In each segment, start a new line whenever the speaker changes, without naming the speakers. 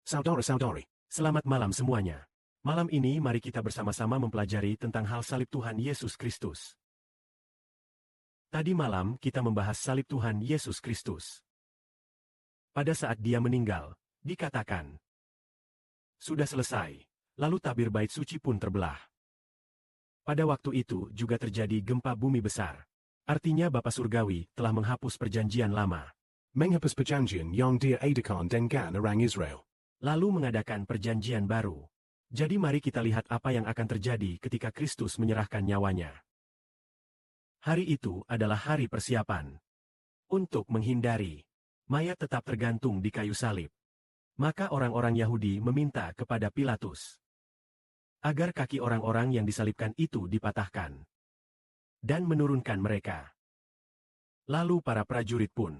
Saudara-saudari, selamat malam semuanya. Malam ini mari kita bersama-sama mempelajari tentang hal salib Tuhan Yesus Kristus. Tadi malam kita membahas salib Tuhan Yesus Kristus. Pada saat dia meninggal, dikatakan, "Sudah selesai." Lalu tabir bait suci pun terbelah. Pada waktu itu juga terjadi gempa bumi besar. Artinya Bapa Surgawi telah menghapus perjanjian lama. Menghapus perjanjian yang diadakan dengan orang Israel.
Lalu mengadakan perjanjian baru. Jadi mari kita lihat apa yang akan terjadi ketika Kristus menyerahkan nyawanya. Hari itu adalah hari persiapan. Untuk menghindari mayat tetap tergantung di kayu salib. Maka orang-orang Yahudi meminta kepada Pilatus agar kaki orang-orang yang disalibkan itu dipatahkan dan menurunkan mereka. Lalu para prajurit pun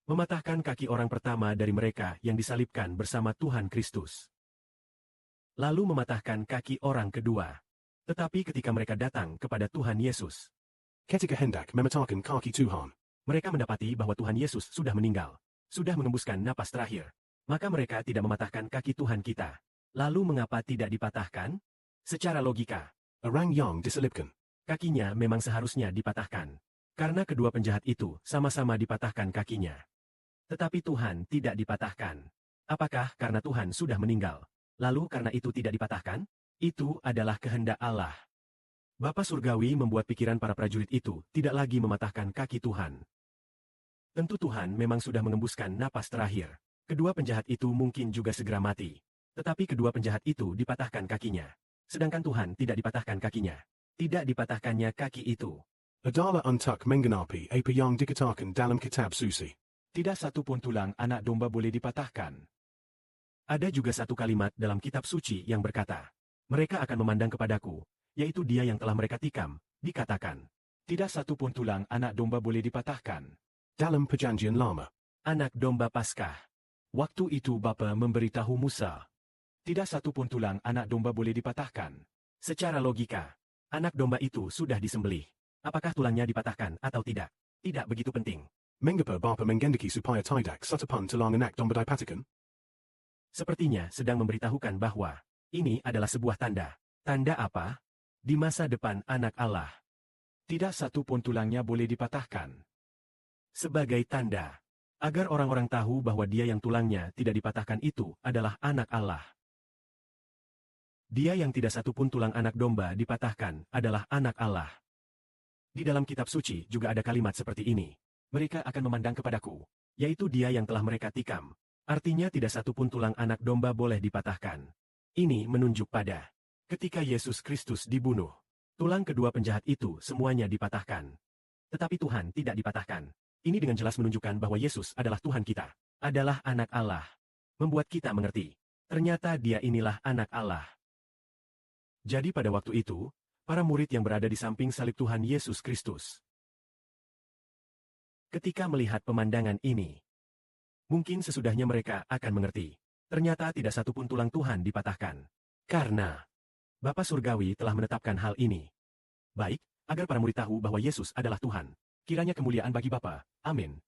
mematahkan kaki orang pertama dari mereka yang disalibkan bersama Tuhan Kristus. Lalu mematahkan kaki orang kedua. Tetapi ketika mereka datang kepada Tuhan Yesus,
Ketika hendak mematahkan kaki Tuhan,
mereka mendapati bahwa Tuhan Yesus sudah meninggal, sudah mengembuskan napas terakhir. Maka mereka tidak mematahkan kaki Tuhan kita. Lalu mengapa tidak dipatahkan? Secara logika,
orang yang disalibkan,
kakinya memang seharusnya dipatahkan. Karena kedua penjahat itu sama-sama dipatahkan kakinya. Tetapi Tuhan tidak dipatahkan. Apakah karena Tuhan sudah meninggal? Lalu karena itu tidak dipatahkan? Itu adalah kehendak Allah. Bapa Surgawi membuat pikiran para prajurit itu tidak lagi mematahkan kaki Tuhan. Tentu Tuhan memang sudah mengembuskan napas terakhir. Kedua penjahat itu mungkin juga segera mati. Tetapi kedua penjahat itu dipatahkan kakinya. Sedangkan Tuhan tidak dipatahkan kakinya. Tidak dipatahkannya kaki itu.
adalah untuk menggenapi apa yang dikatakan dalam kitab suci.
Tidak satu pun tulang anak domba boleh dipatahkan.
Ada juga satu kalimat dalam kitab suci yang berkata, "Mereka akan memandang kepadaku," yaitu dia yang telah mereka tikam, dikatakan.
Tidak satu pun tulang anak domba boleh dipatahkan.
Dalam perjanjian lama,
Anak domba Paskah.
Waktu itu Bapa memberitahu Musa, tidak satu pun tulang anak domba boleh dipatahkan.
Secara logika, anak domba itu sudah disembelih. Apakah tulangnya dipatahkan atau tidak? Tidak begitu penting.
mengapa Bapa menghendaki supaya tidak satupun tulang anak domba dipatahkan?
Sepertinya sedang memberitahukan bahwa ini adalah sebuah tanda. Tanda apa? Di masa depan anak Allah.
Tidak satu pun tulangnya boleh dipatahkan.
Sebagai tanda, agar orang-orang tahu bahwa dia yang tulangnya tidak dipatahkan itu adalah anak Allah. Dia yang tidak satu pun tulang anak domba dipatahkan adalah anak Allah. Di dalam kitab suci juga ada kalimat seperti ini. Mereka akan memandang kepadaku, yaitu dia yang telah mereka tikam. Artinya tidak satu pun tulang anak domba boleh dipatahkan. Ini menunjuk pada ketika Yesus Kristus dibunuh, tulang kedua penjahat itu semuanya dipatahkan. Tetapi Tuhan tidak dipatahkan. Ini dengan jelas menunjukkan bahwa Yesus adalah Tuhan kita, adalah anak Allah. Membuat kita mengerti, ternyata dia inilah anak Allah. Jadi pada waktu itu, para murid yang berada di samping salib Tuhan Yesus Kristus, ketika melihat pemandangan ini, mungkin sesudahnya mereka akan mengerti. Ternyata tidak satu pun tulang Tuhan dipatahkan. Karena Bapa Surgawi telah menetapkan hal ini. Baik, agar para murid tahu bahwa Yesus adalah Tuhan. Kiranya kemuliaan bagi Bapa. Amin.